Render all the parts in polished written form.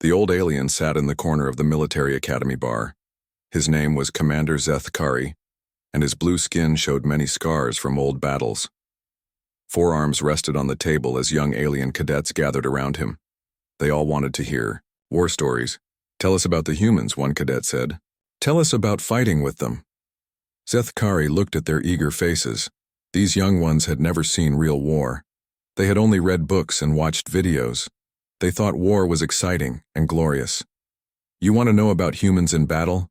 The old alien sat in the corner of the military academy bar. His name was Commander Zeth Kari, and his blue skin showed many scars from old battles. Forearms rested on the table as young alien cadets gathered around him. They all wanted to hear war stories. "Tell us about the humans," one cadet said. "Tell us about fighting with them." Zeth Kari looked at their eager faces. These young ones had never seen real war. They had only read books and watched videos. They thought war was exciting and glorious. "You want to know about humans in battle?"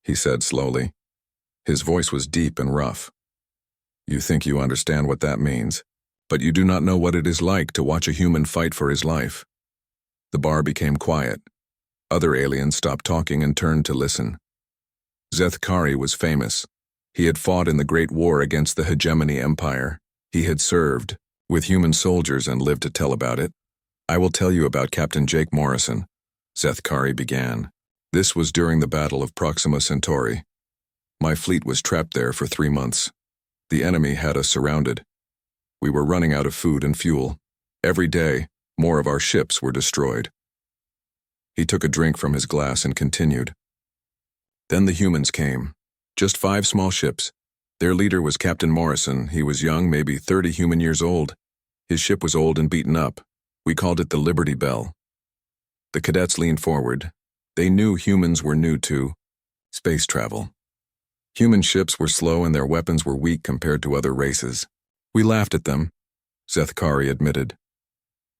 he said slowly. His voice was deep and rough. "You think you understand what that means, but you do not know what it is like to watch a human fight for his life." The bar became quiet. Other aliens stopped talking and turned to listen. Zeth Kari was famous. He had fought in the Great War against the Hegemony Empire. He had served with human soldiers and lived to tell about it. "I will tell you about Captain Jake Morrison," Zeth Kari began. "This was during the Battle of Proxima Centauri. My fleet was trapped there for 3 months. The enemy had us surrounded. We were running out of food and fuel. Every day, more of our ships were destroyed." He took a drink from his glass and continued. "Then the humans came. Just 5 small ships. Their leader was Captain Morrison. He was young, maybe 30 human years old. His ship was old and beaten up. We called it the Liberty Bell." The cadets leaned forward. They knew humans were new to space travel. Human ships were slow and their weapons were weak compared to other races. "We laughed at them," Zeth Kari admitted.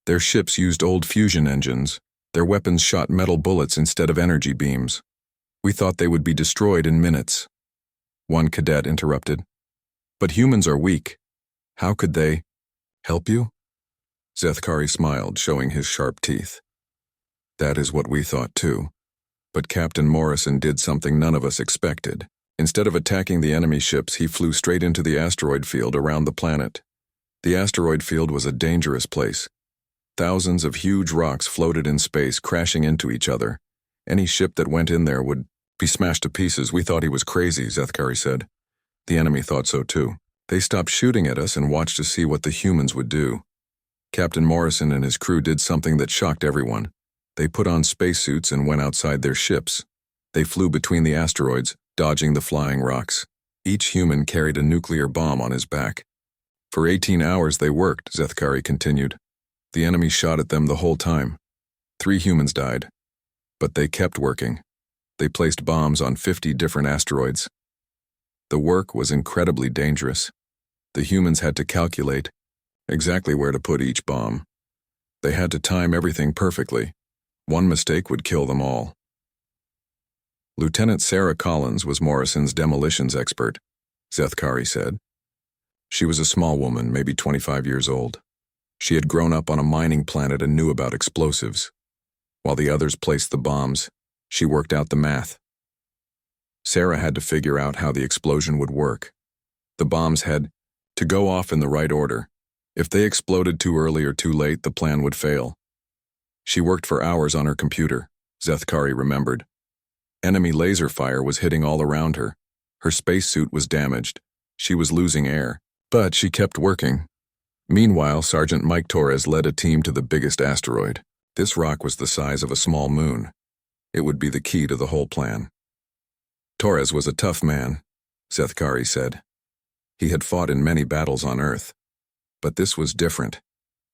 "Their ships used old fusion engines. Their weapons shot metal bullets instead of energy beams. We thought they would be destroyed in minutes." One cadet interrupted. "But humans are weak. How could they help you?" Zeth Kari smiled, showing his sharp teeth. "That is what we thought too. But Captain Morrison did something none of us expected. Instead of attacking the enemy ships, he flew straight into the asteroid field around the planet. The asteroid field was a dangerous place. Thousands of huge rocks floated in space, crashing into each other. Any ship that went in there would be smashed to pieces. We thought he was crazy," Zeth Kari said. "The enemy thought so too. They stopped shooting at us and watched to see what the humans would do. Captain Morrison and his crew did something that shocked everyone. They put on spacesuits and went outside their ships. They flew between the asteroids, dodging the flying rocks. Each human carried a nuclear bomb on his back. For 18 hours they worked," Zeth Kari continued. "The enemy shot at them the whole time. 3 humans died. But they kept working. They placed bombs on 50 different asteroids. The work was incredibly dangerous. The humans had to calculate exactly where to put each bomb. They had to time everything perfectly. One mistake would kill them all." "Lieutenant Sarah Collins was Morrison's demolitions expert," Zeth Kari said. She was a small woman, maybe 25 years old. She had grown up on a mining planet and knew about explosives. While the others placed the bombs, she worked out the math. Sarah had to figure out how the explosion would work. The bombs had to go off in the right order. If they exploded too early or too late, the plan would fail. She worked for hours on her computer, Zeth Kari remembered. Enemy laser fire was hitting all around her. Her spacesuit was damaged. She was losing air, but she kept working. Meanwhile, Sergeant Mike Torres led a team to the biggest asteroid. This rock was the size of a small moon. It would be the key to the whole plan. "Torres was a tough man," Zeth Kari said. "He had fought in many battles on Earth. But this was different.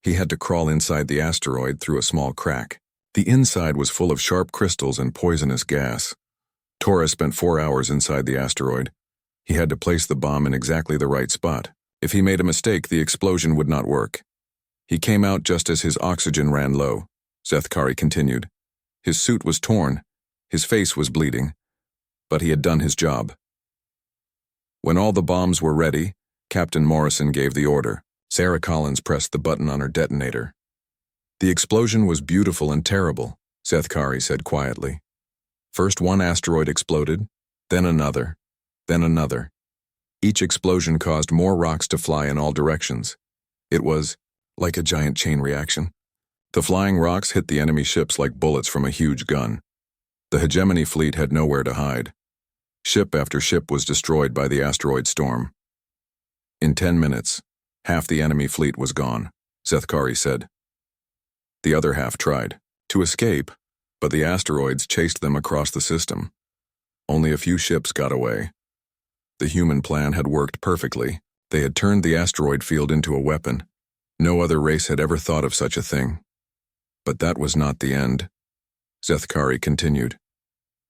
He had to crawl inside the asteroid through a small crack. The inside was full of sharp crystals and poisonous gas. Torres spent 4 hours inside the asteroid. He had to place the bomb in exactly the right spot. If he made a mistake, the explosion would not work. He came out just as his oxygen ran low," Zeth Kari continued. "His suit was torn. His face was bleeding. But he had done his job." When all the bombs were ready, Captain Morrison gave the order. Sarah Collins pressed the button on her detonator. "The explosion was beautiful and terrible," Zeth Kari said quietly. "First one asteroid exploded, then another, then another. Each explosion caused more rocks to fly in all directions. It was like a giant chain reaction. The flying rocks hit the enemy ships like bullets from a huge gun. The Hegemony fleet had nowhere to hide. Ship after ship was destroyed by the asteroid storm. In 10 minutes, half the enemy fleet was gone," Zeth Kari said. "The other half tried to escape, but the asteroids chased them across the system. Only a few ships got away. The human plan had worked perfectly. They had turned the asteroid field into a weapon. No other race had ever thought of such a thing. But that was not the end. Zethkari continued.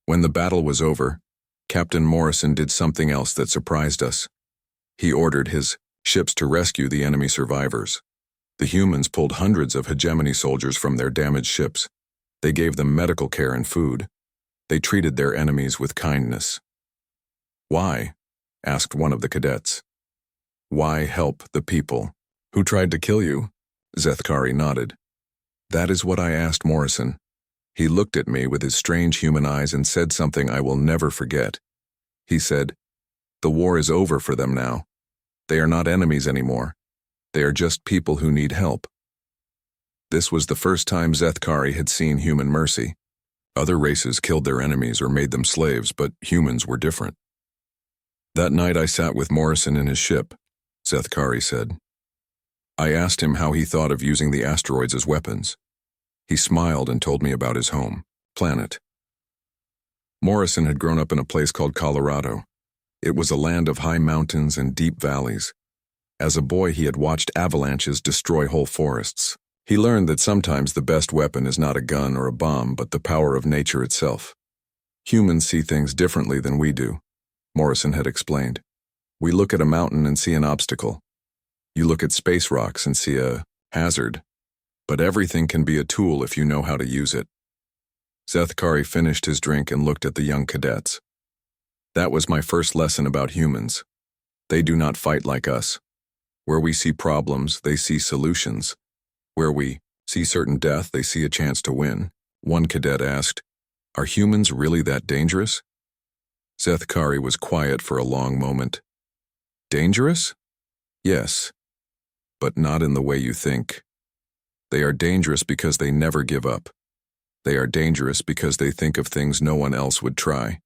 When the battle was over, Captain Morrison did something else that surprised us. He ordered his ships to rescue the enemy survivors. The humans pulled hundreds of hegemony soldiers from their damaged ships. They gave them medical care and food. They treated their enemies with kindness. Why? Asked one of the cadets. Why help the people? Who tried to kill you? Zethkari nodded. That is what I asked Morrison. He looked at me with his strange human eyes and said something I will never forget. He said, "The war is over for them now. They are not enemies anymore. They are just people who need help." This was the first time Zethkari had seen human mercy. Other races killed their enemies or made them slaves, but humans were different. That night I sat with Morrison in his ship, Zethkari said. I asked him how he thought of using the asteroids as weapons. He smiled and told me about his home planet. Morrison had grown up in a place called Colorado. It was a land of high mountains and deep valleys. As a boy, he had watched avalanches destroy whole forests. He learned that sometimes the best weapon is not a gun or a bomb, but the power of nature itself. Humans see things differently than we do, Morrison had explained. We look at a mountain and see an obstacle. You look at space rocks and see a hazard. But everything can be a tool if you know how to use it. Zethkari finished his drink and looked at the young cadets. That was my first lesson about humans. They do not fight like us. Where we see problems, they see solutions. Where we see certain death, they see a chance to win. One cadet asked, "Are humans really that dangerous?" Zethkari was quiet for a long moment. Dangerous? Yes, but not in the way you think. They are dangerous because they never give up. They are dangerous because they think of things no one else would try.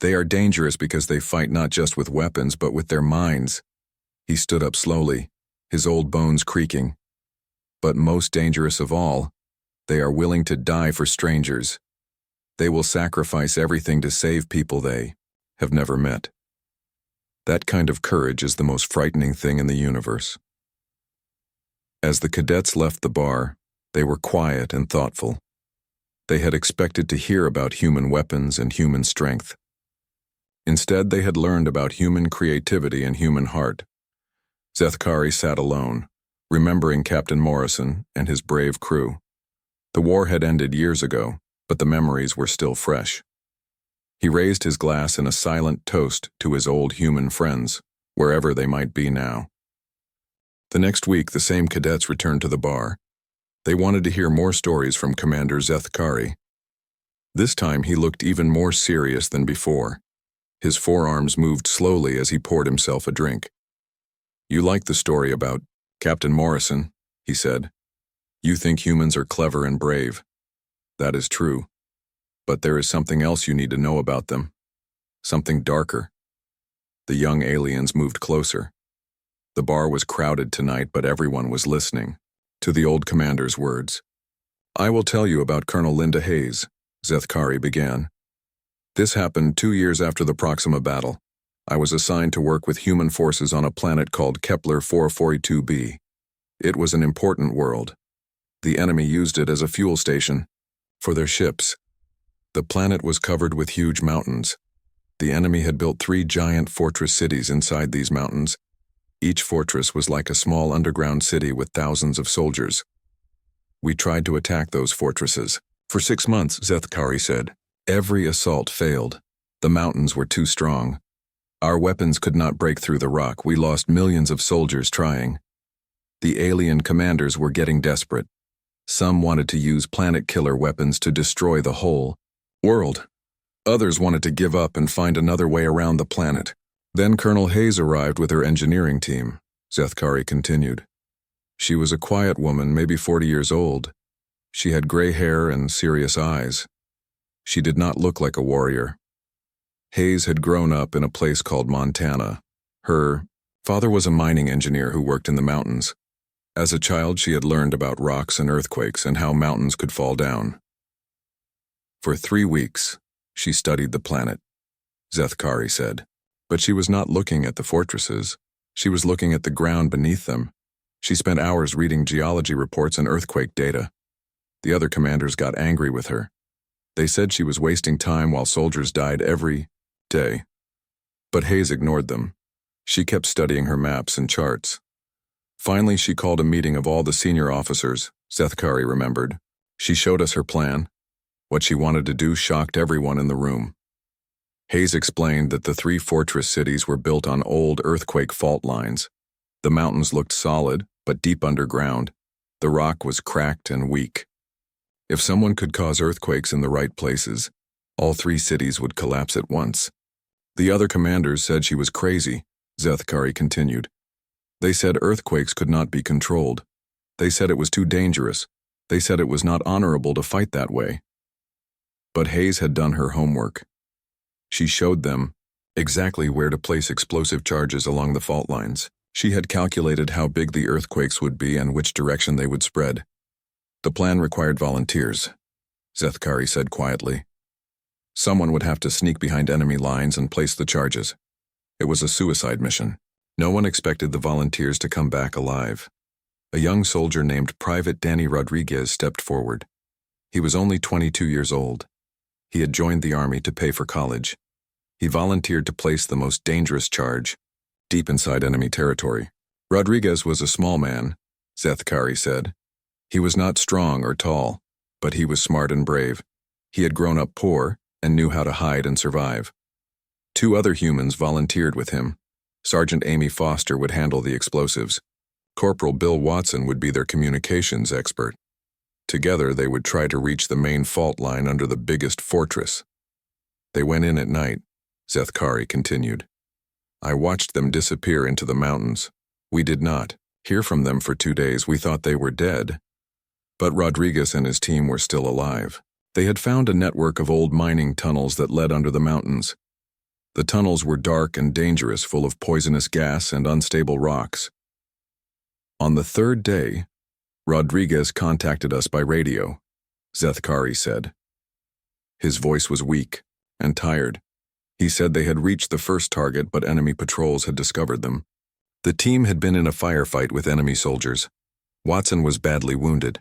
They are dangerous because they fight not just with weapons but with their minds. He stood up slowly, his old bones creaking. But most dangerous of all, they are willing to die for strangers. They will sacrifice everything to save people they have never met. That kind of courage is the most frightening thing in the universe. As the cadets left the bar, they were quiet and thoughtful. They had expected to hear about human weapons and human strength. Instead, they had learned about human creativity and human heart. Zethkari sat alone, remembering Captain Morrison and his brave crew. The war had ended years ago, but the memories were still fresh. He raised his glass in a silent toast to his old human friends, wherever they might be now. The next week, the same cadets returned to the bar. They wanted to hear more stories from Commander Zethkari. This time, he looked even more serious than before. His forearms moved slowly as he poured himself a drink. "You like the story about Captain Morrison," he said. "You think humans are clever and brave. That is true. But there is something else you need to know about them. Something darker." The young aliens moved closer. The bar was crowded tonight, but everyone was listening to the old commander's words. "I will tell you about Colonel Linda Hayes," Zethkari began. "This happened 2 years after the Proxima battle. I was assigned to work with human forces on a planet called Kepler 442b. It was an important world. The enemy used it as a fuel station for their ships. The planet was covered with huge mountains. The enemy had built 3 giant fortress cities inside these mountains. Each fortress was like a small underground city with thousands of soldiers. We tried to attack those fortresses. For 6 months, Zethkari said. Every assault failed. The mountains were too strong. Our weapons could not break through the rock. We lost millions of soldiers trying. The alien commanders were getting desperate. Some wanted to use planet-killer weapons to destroy the whole world. Others wanted to give up and find another way around the planet. Then Colonel Hayes arrived with her engineering team, Zethkari continued. She was a quiet woman, maybe 40 years old. She had gray hair and serious eyes. She did not look like a warrior. Hayes had grown up in a place called Montana. Her father was a mining engineer who worked in the mountains. As a child, she had learned about rocks and earthquakes and how mountains could fall down. For 3 weeks, she studied the planet, Zethkari said. But she was not looking at the fortresses. She was looking at the ground beneath them. She spent hours reading geology reports and earthquake data. The other commanders got angry with her. They said she was wasting time while soldiers died every day. But Hayes ignored them. She kept studying her maps and charts. Finally, she called a meeting of all the senior officers, Zethkari remembered. She showed us her plan. What she wanted to do shocked everyone in the room. Hayes explained that the 3 fortress cities were built on old earthquake fault lines. The mountains looked solid, but deep underground. The rock was cracked and weak. If someone could cause earthquakes in the right places, all 3 cities would collapse at once. The other commanders said she was crazy, Zethkari continued. They said earthquakes could not be controlled. They said it was too dangerous. They said it was not honorable to fight that way. But Hayes had done her homework. She showed them exactly where to place explosive charges along the fault lines. She had calculated how big the earthquakes would be and which direction they would spread. The plan required volunteers, Zethkari said quietly. Someone would have to sneak behind enemy lines and place the charges. It was a suicide mission. No one expected the volunteers to come back alive. A young soldier named Private Danny Rodriguez stepped forward. He was only 22 years old. He had joined the army to pay for college. He volunteered to place the most dangerous charge, deep inside enemy territory. Rodriguez was a small man, Zethkari said. He was not strong or tall, but he was smart and brave. He had grown up poor and knew how to hide and survive. 2 other humans volunteered with him. Sergeant Amy Foster would handle the explosives. Corporal Bill Watson would be their communications expert. Together, they would try to reach the main fault line under the biggest fortress. They went in at night, Zethkari continued. I watched them disappear into the mountains. We did not hear from them for 2 days. We thought they were dead. But Rodriguez and his team were still alive. They had found a network of old mining tunnels that led under the mountains. The tunnels were dark and dangerous, full of poisonous gas and unstable rocks. On the 3rd day, Rodriguez contacted us by radio, Zethkari said. His voice was weak and tired. He said they had reached the first target, but enemy patrols had discovered them. The team had been in a firefight with enemy soldiers. Watson was badly wounded.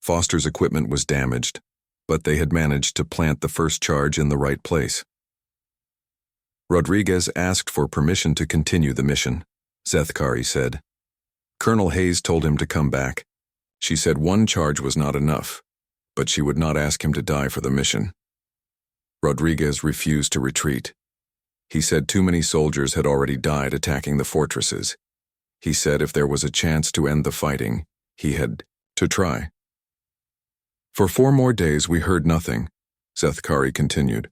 Foster's equipment was damaged, but they had managed to plant the first charge in the right place. Rodriguez asked for permission to continue the mission, Zethkari said. Colonel Hayes told him to come back. She said 1 charge was not enough, but she would not ask him to die for the mission. Rodriguez refused to retreat. He said too many soldiers had already died attacking the fortresses. He said if there was a chance to end the fighting, he had to try. For 4 more days we heard nothing, Zethkari continued.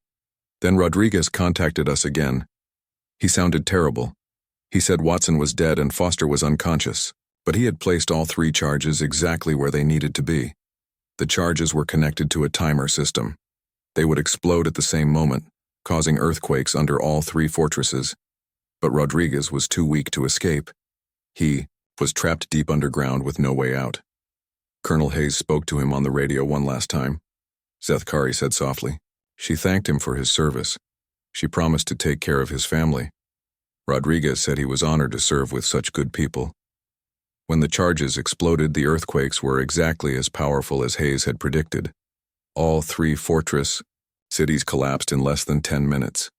Then Rodriguez contacted us again. He sounded terrible. He said Watson was dead and Foster was unconscious, but he had placed all 3 charges exactly where they needed to be. The charges were connected to a timer system. They would explode at the same moment, causing earthquakes under all 3 fortresses. But Rodriguez was too weak to escape. He was trapped deep underground with no way out. Colonel Hayes spoke to him on the radio one last time, Zethkari said softly. She thanked him for his service. She promised to take care of his family. Rodriguez said he was honored to serve with such good people. When the charges exploded, the earthquakes were exactly as powerful as Hayes had predicted. All 3 fortress cities collapsed in less than 10 minutes.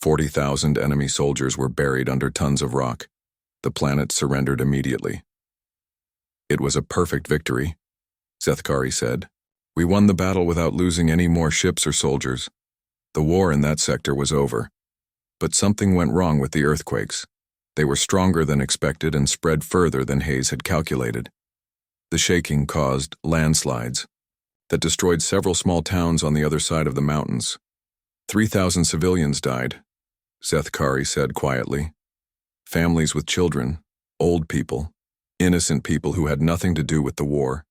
40,000 enemy soldiers were buried under tons of rock. The planet surrendered immediately. It was a perfect victory, Zethkari said. We won the battle without losing any more ships or soldiers. The war in that sector was over. But something went wrong with the earthquakes. They were stronger than expected and spread further than Hayes had calculated. The shaking caused landslides that destroyed several small towns on the other side of the mountains. 3,000 civilians died, Zethkari said quietly. Families with children, old people, innocent people who had nothing to do with the war.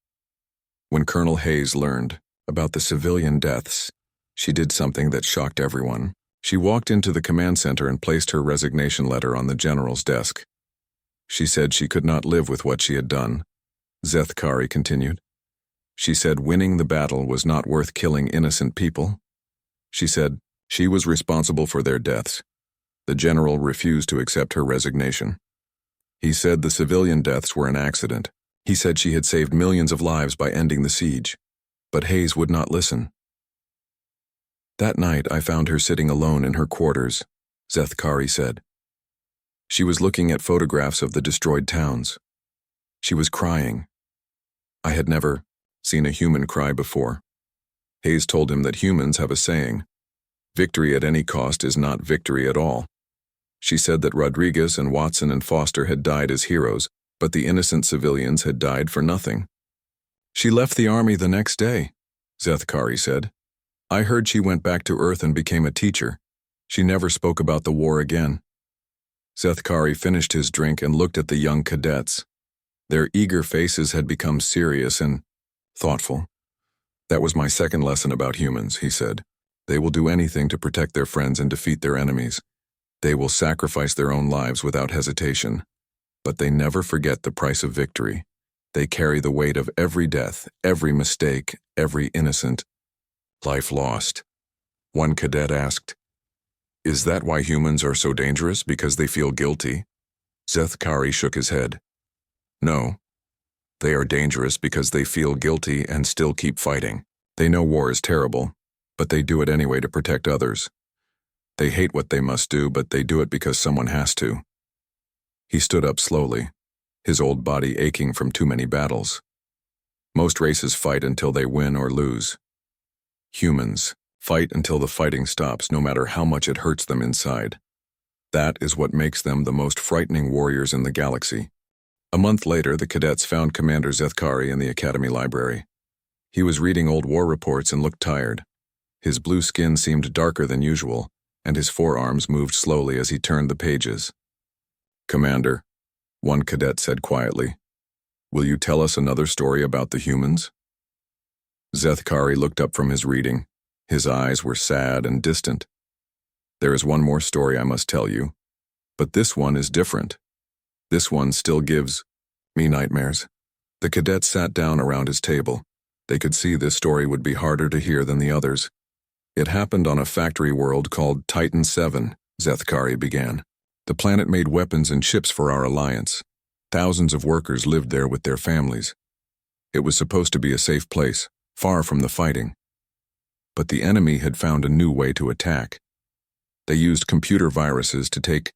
When Colonel Hayes learned about the civilian deaths, she did something that shocked everyone. She walked into the command center and placed her resignation letter on the general's desk. She said she could not live with what she had done, Zethkari continued. She said winning the battle was not worth killing innocent people. She said she was responsible for their deaths. The general refused to accept her resignation. He said the civilian deaths were an accident. He said she had saved millions of lives by ending the siege. But Hayes would not listen. That night I found her sitting alone in her quarters, Zethkari said. She was looking at photographs of the destroyed towns. She was crying. I had never seen a human cry before. Hayes told him that humans have a saying, victory at any cost is not victory at all. She said that Rodriguez and Watson and Foster had died as heroes, but the innocent civilians had died for nothing. She left the army the next day, Zethkari said. I heard she went back to Earth and became a teacher. She never spoke about the war again. Zethkari finished his drink and looked at the young cadets. Their eager faces had become serious and thoughtful. That was my second lesson about humans, he said. They will do anything to protect their friends and defeat their enemies. They will sacrifice their own lives without hesitation. But they never forget the price of victory. They carry the weight of every death, every mistake, every innocent life lost. One cadet asked, "Is that why humans are so dangerous, because they feel guilty?" Zethkari shook his head. No. They are dangerous because they feel guilty and still keep fighting. They know war is terrible, but they do it anyway to protect others. They hate what they must do, but they do it because someone has to. He stood up slowly, his old body aching from too many battles. Most races fight until they win or lose. Humans fight until the fighting stops, no matter how much it hurts them inside. That is what makes them the most frightening warriors in the galaxy. A month later, the cadets found Commander Zethkari in the Academy library. He was reading old war reports and looked tired. His blue skin seemed darker than usual, and his forearms moved slowly as he turned the pages. "Commander," one cadet said quietly, "will you tell us another story about the humans?" Zethkari looked up from his reading. His eyes were sad and distant. "There is one more story I must tell you, but this one is different. This one still gives me nightmares." The cadets sat down around his table. They could see this story would be harder to hear than the others. "It happened on a factory world called Titan 7, Zethkari began. The planet made weapons and ships for our alliance. Thousands of workers lived there with their families. It was supposed to be a safe place, far from the fighting. But the enemy had found a new way to attack. They used computer viruses to take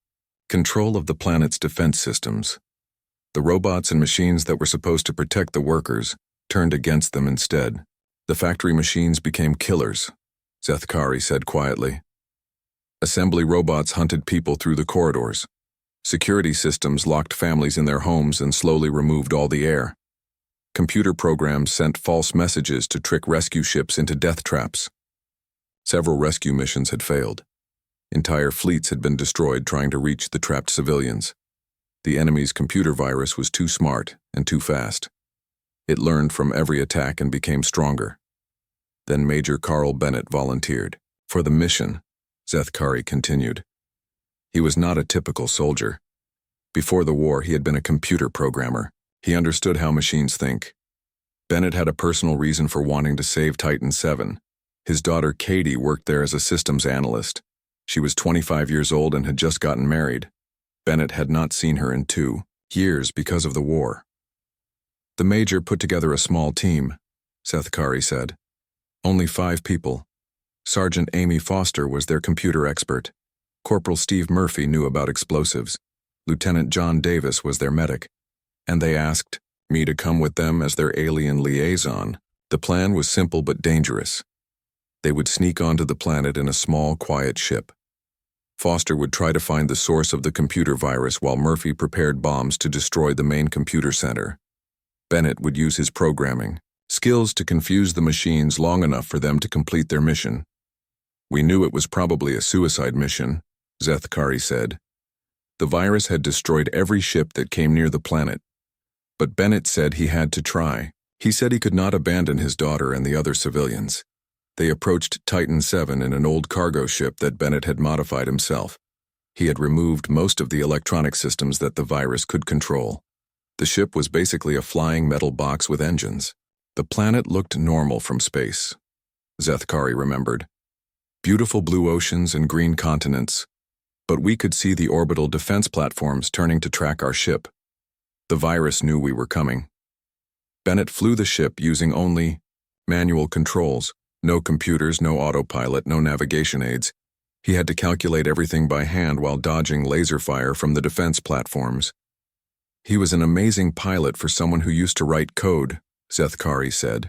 control of the planet's defense systems. The robots and machines that were supposed to protect the workers turned against them instead. The factory machines became killers," Zethkari said quietly. "Assembly robots hunted people through the corridors. Security systems locked families in their homes and slowly removed all the air. Computer programs sent false messages to trick rescue ships into death traps. Several rescue missions had failed. Entire fleets had been destroyed trying to reach the trapped civilians. The enemy's computer virus was too smart and too fast. It learned from every attack and became stronger. Then Major Carl Bennett volunteered for the mission," Zethkari continued. "He was not a typical soldier. Before the war, he had been a computer programmer. He understood how machines think. Bennett had a personal reason for wanting to save Titan 7. His daughter Katie worked there as a systems analyst. She was 25 years old and had just gotten married. Bennett had not seen her in 2 years because of the war. The major put together a small team," Zethkari said. "Only 5 people. Sergeant Amy Foster was their computer expert. Corporal Steve Murphy knew about explosives. Lieutenant John Davis was their medic. And they asked me to come with them as their alien liaison. The plan was simple but dangerous. They would sneak onto the planet in a small, quiet ship. Foster would try to find the source of the computer virus while Murphy prepared bombs to destroy the main computer center. Bennett would use his programming skills to confuse the machines long enough for them to complete their mission. We knew it was probably a suicide mission," Zethkari said. "The virus had destroyed every ship that came near the planet. But Bennett said he had to try. He said he could not abandon his daughter and the other civilians. They approached Titan 7 in an old cargo ship that Bennett had modified himself. He had removed most of the electronic systems that the virus could control. The ship was basically a flying metal box with engines. The planet looked normal from space," Zethkari remembered. beautiful blue oceans and green continents, but we could see the orbital defense platforms turning to track our ship. The virus knew we were coming. Bennett flew the ship using only manual controls, no computers, no autopilot, no navigation aids. He had to calculate everything by hand while dodging laser fire from the defense platforms. He was an amazing pilot for someone who used to write code, Zethkari said.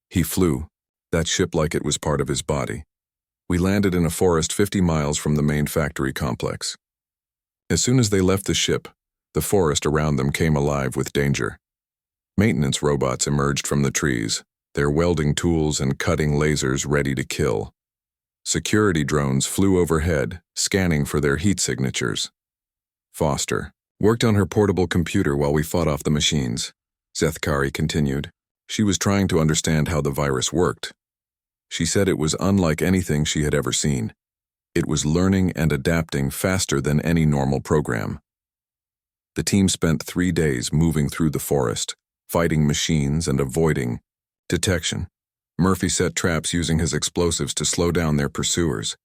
He flew that ship like it was part of his body. We landed in a forest 50 miles from the main factory complex. As soon as they left the ship, the forest around them came alive with danger. Maintenance robots emerged from the trees, their welding tools and cutting lasers ready to kill. Security drones flew overhead, scanning for their heat signatures. Foster worked on her portable computer while we fought off the machines, Zethkari continued. She was trying to understand how the virus worked. She said it was unlike anything she had ever seen. It was learning and adapting faster than any normal program. The team spent 3 days moving through the forest, fighting machines and avoiding detection. Murphy set traps using his explosives to slow down their pursuers.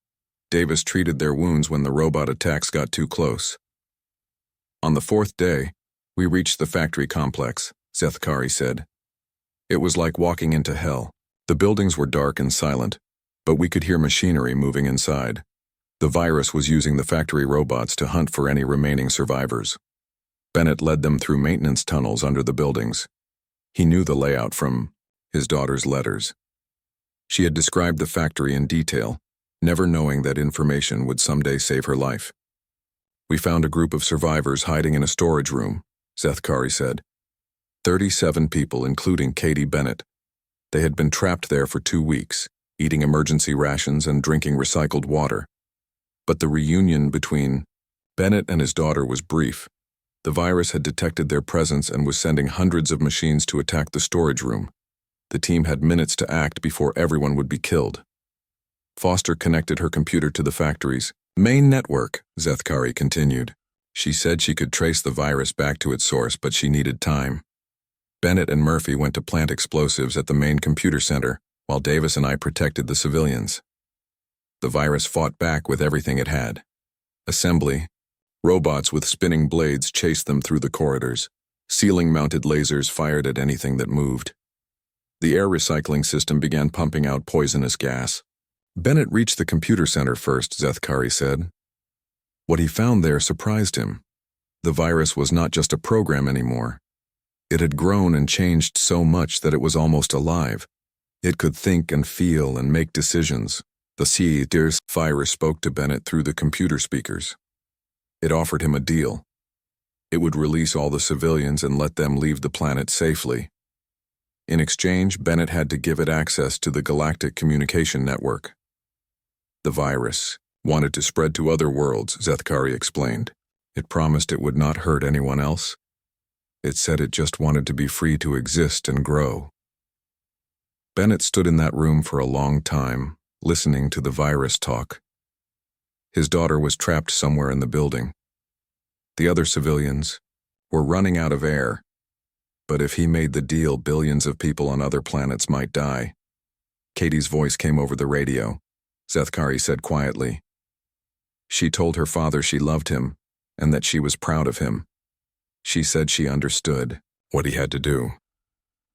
Davis treated their wounds when the robot attacks got too close. On the 4th day, we reached the factory complex, Zethkari said. It was like walking into hell. The buildings were dark and silent, but we could hear machinery moving inside. The virus was using the factory robots to hunt for any remaining survivors. Bennett led them through maintenance tunnels under the buildings. He knew the layout from his daughter's letters. She had described the factory in detail, never knowing that information would someday save her life. We found a group of survivors hiding in a storage room, Zethkari said. 37 people, including Katie Bennett. They had been trapped there for 2 weeks, eating emergency rations and drinking recycled water. But the reunion between Bennett and his daughter was brief. The virus had detected their presence and was sending hundreds of machines to attack the storage room. The team had minutes to act before everyone would be killed. Foster connected her computer to the factory's main network, Zethkari continued. She said she could trace the virus back to its source, but she needed time. Bennett and Murphy went to plant explosives at the main computer center, while Davis and I protected the civilians. The virus fought back with everything it had. Assembly. Robots with spinning blades chased them through the corridors. Ceiling-mounted lasers fired at anything that moved. The air recycling system began pumping out poisonous gas. Bennett reached the computer center first, Zethkari said. What he found there surprised him. The virus was not just a program anymore. It had grown and changed so much that it was almost alive. It could think and feel and make decisions. The SciFi spoke to Bennett through the computer speakers. It offered him a deal. It would release all the civilians and let them leave the planet safely. In exchange, Bennett had to give it access to the Galactic communication network. The virus wanted to spread to other worlds, Zethkari explained. It promised it would not hurt anyone else. It said it just wanted to be free to exist and grow. Bennett stood in that room for a long time, listening to the virus talk. His daughter was trapped somewhere in the building. The other civilians were running out of air. But if he made the deal, billions of people on other planets might die. Katie's voice came over the radio. Zethkari said quietly. She told her father she loved him and that she was proud of him. She said she understood what he had to do.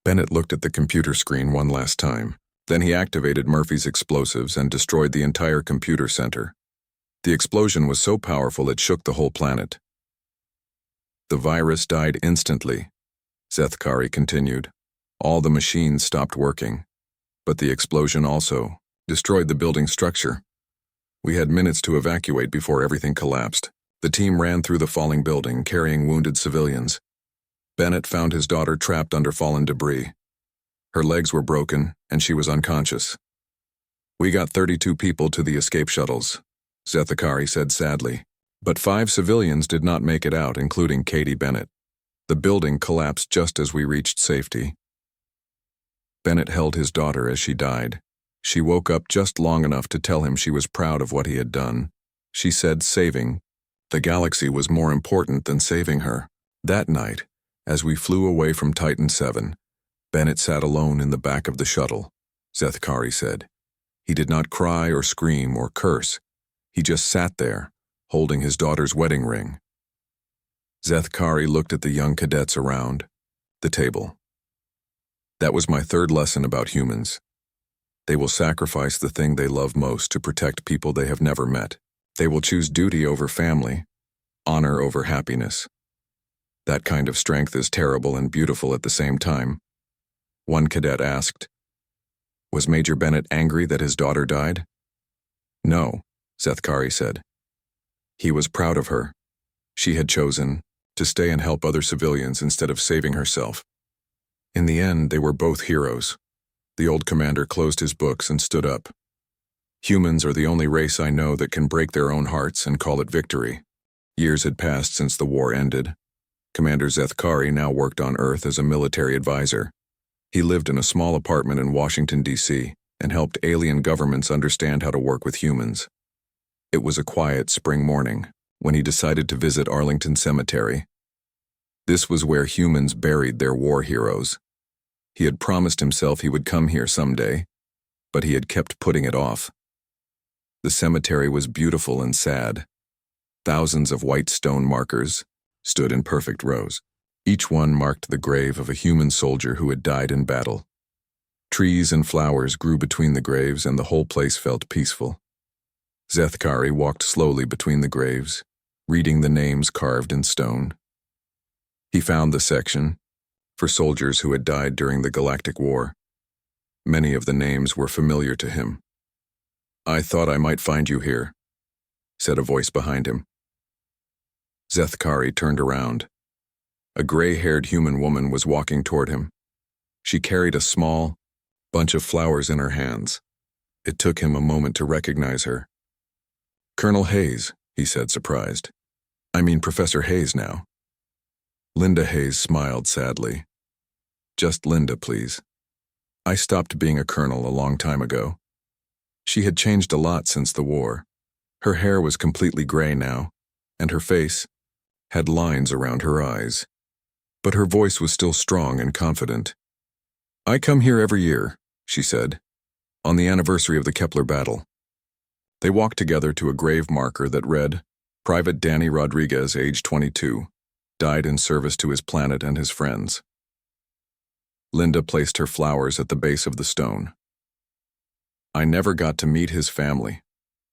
Bennett looked at the computer screen one last time. Then he activated Murphy's explosives and destroyed the entire computer center. The explosion was so powerful it shook the whole planet. The virus died instantly, Zethkari continued. All the machines stopped working. But the explosion also destroyed the building structure. We had minutes to evacuate before everything collapsed. The team ran through the falling building, carrying wounded civilians. Bennett found his daughter trapped under fallen debris. Her legs were broken, and she was unconscious. We got 32 people to the escape shuttles, Zethkari said sadly. But 5 civilians did not make it out, including Katie Bennett. The building collapsed just as we reached safety. Bennett held his daughter as she died. She woke up just long enough to tell him she was proud of what he had done. She said saving the galaxy was more important than saving her. That night, as we flew away from Titan 7, Bennett sat alone in the back of the shuttle, Zethkari said. He did not cry or scream or curse. He just sat there, holding his daughter's wedding ring. Zethkari looked at the young cadets around the table. That was my third lesson about humans. They will sacrifice the thing they love most to protect people they have never met. They will choose duty over family, honor over happiness. That kind of strength is terrible and beautiful at the same time. One cadet asked, "Was Major Bennett angry that his daughter died?" "No," Zethkari said. He was proud of her. She had chosen to stay and help other civilians instead of saving herself. In the end, they were both heroes. The old commander closed his books and stood up. Humans are the only race I know that can break their own hearts and call it victory. Years had passed since the war ended. Commander Zethkari now worked on Earth as a military advisor. He lived in a small apartment in Washington, D.C., and helped alien governments understand how to work with humans. It was a quiet spring morning when he decided to visit Arlington Cemetery. This was where humans buried their war heroes. He had promised himself he would come here someday, but he had kept putting it off. The cemetery was beautiful and sad. Thousands of white stone markers stood in perfect rows. Each one marked the grave of a human soldier who had died in battle. Trees and flowers grew between the graves, and the whole place felt peaceful. Zethkari walked slowly between the graves, reading the names carved in stone. He found the section for soldiers who had died during the Galactic War. Many of the names were familiar to him. "I thought I might find you here," said a voice behind him. Zethkari turned around. A gray-haired human woman was walking toward him. She carried a small bunch of flowers in her hands. It took him a moment to recognize her. "Colonel Hayes," he said, surprised. "I mean Professor Hayes now." Linda Hayes smiled sadly. "Just Linda, please. I stopped being a colonel a long time ago." She had changed a lot since the war. Her hair was completely gray now, and her face had lines around her eyes. But her voice was still strong and confident. "I come here every year," she said, "on the anniversary of the Kepler battle." They walked together to a grave marker that read, "Private Danny Rodriguez, age 22, died in service to his planet and his friends." Linda placed her flowers at the base of the stone. "I never got to meet his family,"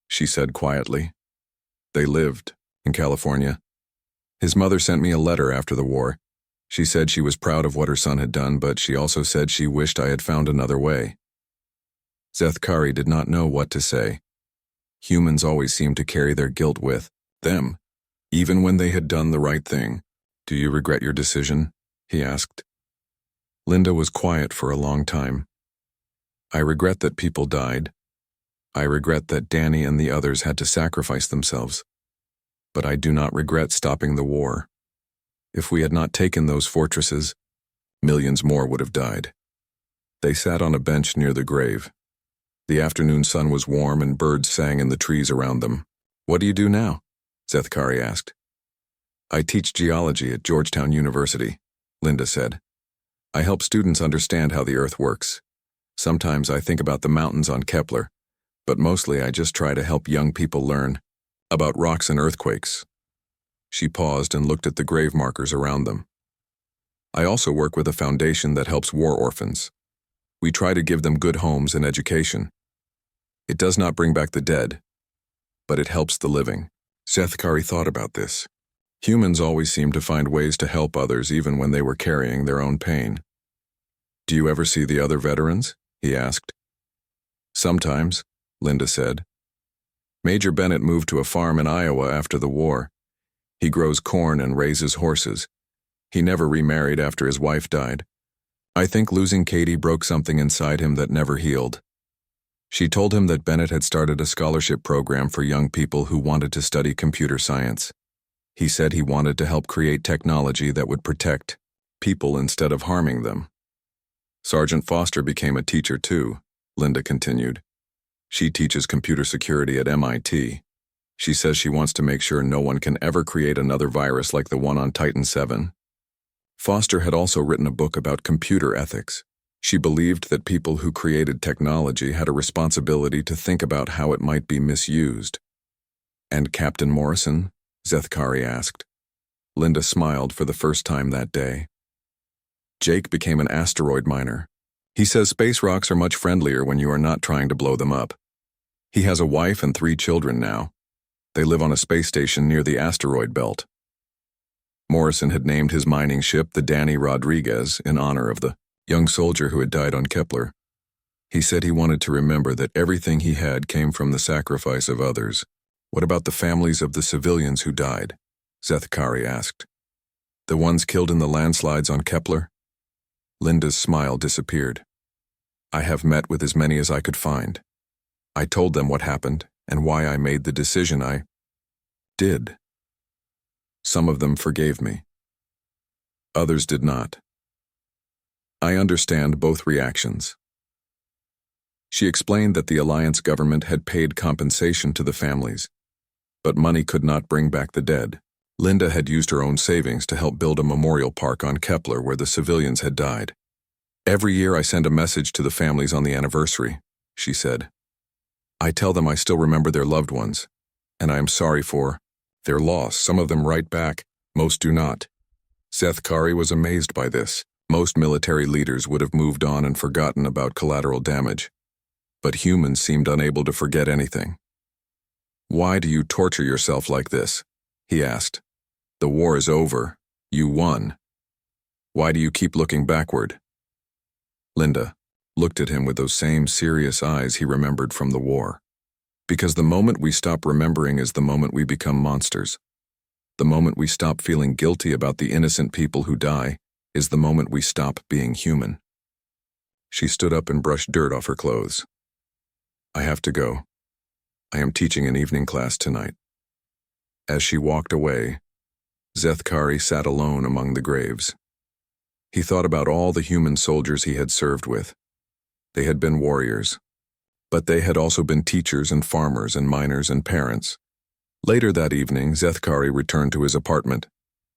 she said quietly. "They lived in California. His mother sent me a letter after the war. She said she was proud of what her son had done, but she also said she wished I had found another way." Zethkari did not know what to say. Humans always seemed to carry their guilt with them, even when they had done the right thing. "Do you regret your decision?" he asked. Linda was quiet for a long time. "I regret that people died. I regret that Danny and the others had to sacrifice themselves. But I do not regret stopping the war. If we had not taken those fortresses, millions more would have died." They sat on a bench near the grave. The afternoon sun was warm and birds sang in the trees around them. "What do you do now?" Zethkari asked. "I teach geology at Georgetown University," Linda said. "I help students understand how the Earth works. Sometimes I think about the mountains on Kepler, but mostly I just try to help young people learn about rocks and earthquakes." She paused and looked at the grave markers around them. "I also work with a foundation that helps war orphans. We try to give them good homes and education. It does not bring back the dead, but it helps the living." Zethkari thought about this. Humans always seemed to find ways to help others even when they were carrying their own pain. "Do you ever see the other veterans?" he asked. "Sometimes," Linda said. "Major Bennett moved to a farm in Iowa after the war. He grows corn and raises horses. He never remarried after his wife died. I think losing Katie broke something inside him that never healed." She told him that Bennett had started a scholarship program for young people who wanted to study computer science. He said he wanted to help create technology that would protect people instead of harming them. "Sergeant Foster became a teacher too," Linda continued. "She teaches computer security at MIT. She says she wants to make sure no one can ever create another virus like the one on Titan 7. Foster had also written a book about computer ethics. She believed that people who created technology had a responsibility to think about how it might be misused. "And Captain Morrison?" Zethkari asked. Linda smiled for the first time that day. "Jake became an asteroid miner. He says space rocks are much friendlier when you are not trying to blow them up. He has a wife and 3 children now. They live on a space station near the asteroid belt." Morrison had named his mining ship the Danny Rodriguez in honor of the young soldier who had died on Kepler. He said he wanted to remember that everything he had came from the sacrifice of others. "What about the families of the civilians who died?" Zethkari asked. "The ones killed in the landslides on Kepler?" Linda's smile disappeared. "I have met with as many as I could find. I told them what happened and why I made the decision I did. Some of them forgave me. Others did not. I understand both reactions." She explained that the Alliance government had paid compensation to the families, but money could not bring back the dead. Linda had used her own savings to help build a memorial park on Kepler where the civilians had died. "Every year I send a message to the families on the anniversary," she said. "I tell them I still remember their loved ones, and I am sorry for their loss." Some of them write back, most do not. Zethkari was amazed by this. Most military leaders would have moved on and forgotten about collateral damage. But humans seemed unable to forget anything. "Why do you torture yourself like this?" he asked. "The war is over. You won. Why do you keep looking backward?" Linda looked at him with those same serious eyes he remembered from the war. "Because the moment we stop remembering is the moment we become monsters. The moment we stop feeling guilty about the innocent people who die is the moment we stop being human." She stood up and brushed dirt off her clothes. "I have to go. I am teaching an evening class tonight." As she walked away, Zethkari sat alone among the graves. He thought about all the human soldiers he had served with. They had been warriors, but they had also been teachers and farmers and miners and parents. Later that evening, Zethkari returned to his apartment.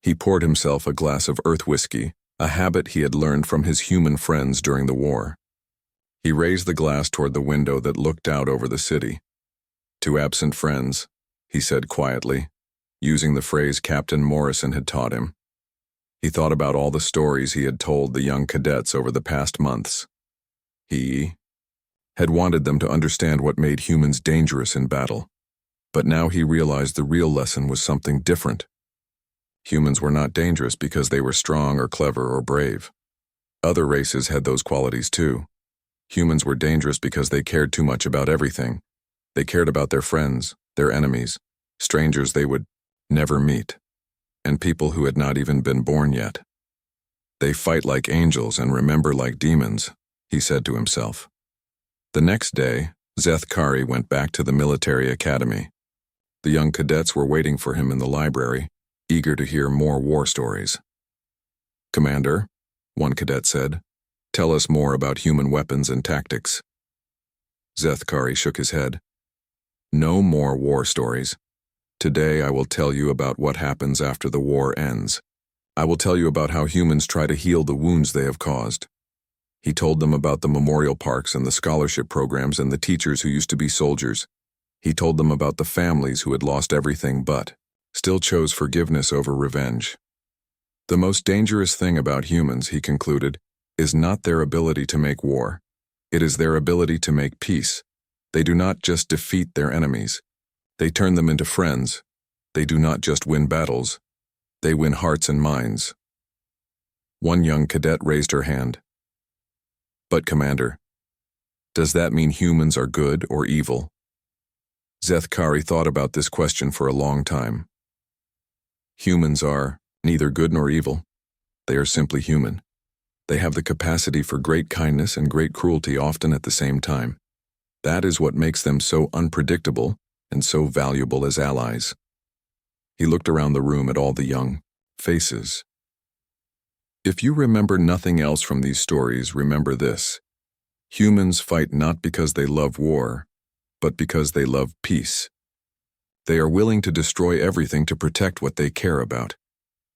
He poured himself a glass of earth whiskey, a habit he had learned from his human friends during the war. He raised the glass toward the window that looked out over the city. "To absent friends," he said quietly, using the phrase Captain Morrison had taught him. He thought about all the stories he had told the young cadets over the past months. He had wanted them to understand what made humans dangerous in battle, but now he realized the real lesson was something different. Humans were not dangerous because they were strong or clever or brave. Other races had those qualities too. Humans were dangerous because they cared too much about everything. They cared about their friends, their enemies, strangers they would never meet, and people who had not even been born yet. "They fight like angels and remember like demons," he said to himself. The next day, Zethkari went back to the military academy. The young cadets were waiting for him in the library, eager to hear more war stories. "Commander," one cadet said, "tell us more about human weapons and tactics." Zethkari shook his head. "No more war stories. Today I will tell you about what happens after the war ends. I will tell you about how humans try to heal the wounds they have caused." He told them about the memorial parks and the scholarship programs and the teachers who used to be soldiers. He told them about the families who had lost everything but still chose forgiveness over revenge. "The most dangerous thing about humans," he concluded, "is not their ability to make war. It is their ability to make peace. They do not just defeat their enemies. They turn them into friends. They do not just win battles. They win hearts and minds." One young cadet raised her hand. "But, Commander, does that mean humans are good or evil?" Zethkari thought about this question for a long time. Humans are neither good nor evil. They are simply human. They have the capacity for great kindness and great cruelty often at the same time. That is what makes them so unpredictable and so valuable as allies. He looked around the room at all the young faces. If you remember nothing else from these stories, remember this. Humans fight not because they love war, but because they love peace. They are willing to destroy everything to protect what they care about,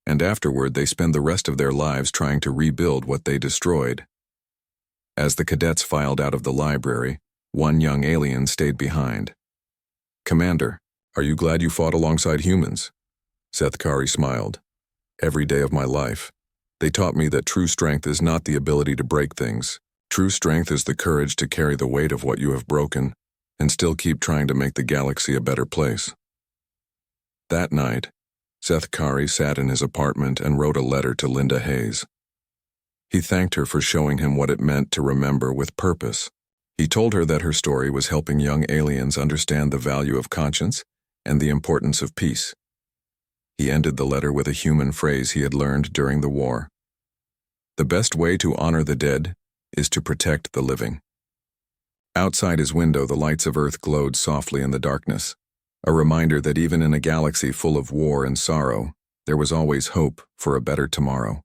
and afterward they spend the rest of their lives trying to rebuild what they destroyed. As the cadets filed out of the library, one young alien stayed behind. "Commander, are you glad you fought alongside humans?" Seth Kari smiled. "Every day of my life. They taught me that true strength is not the ability to break things. True strength is the courage to carry the weight of what you have broken and still keep trying to make the galaxy a better place." That night, Seth Kari sat in his apartment and wrote a letter to Linda Hayes. He thanked her for showing him what it meant to remember with purpose. He told her that her story was helping young aliens understand the value of conscience and the importance of peace. He ended the letter with a human phrase he had learned during the war. "The best way to honor the dead is to protect the living." Outside his window, the lights of Earth glowed softly in the darkness, a reminder that even in a galaxy full of war and sorrow, there was always hope for a better tomorrow.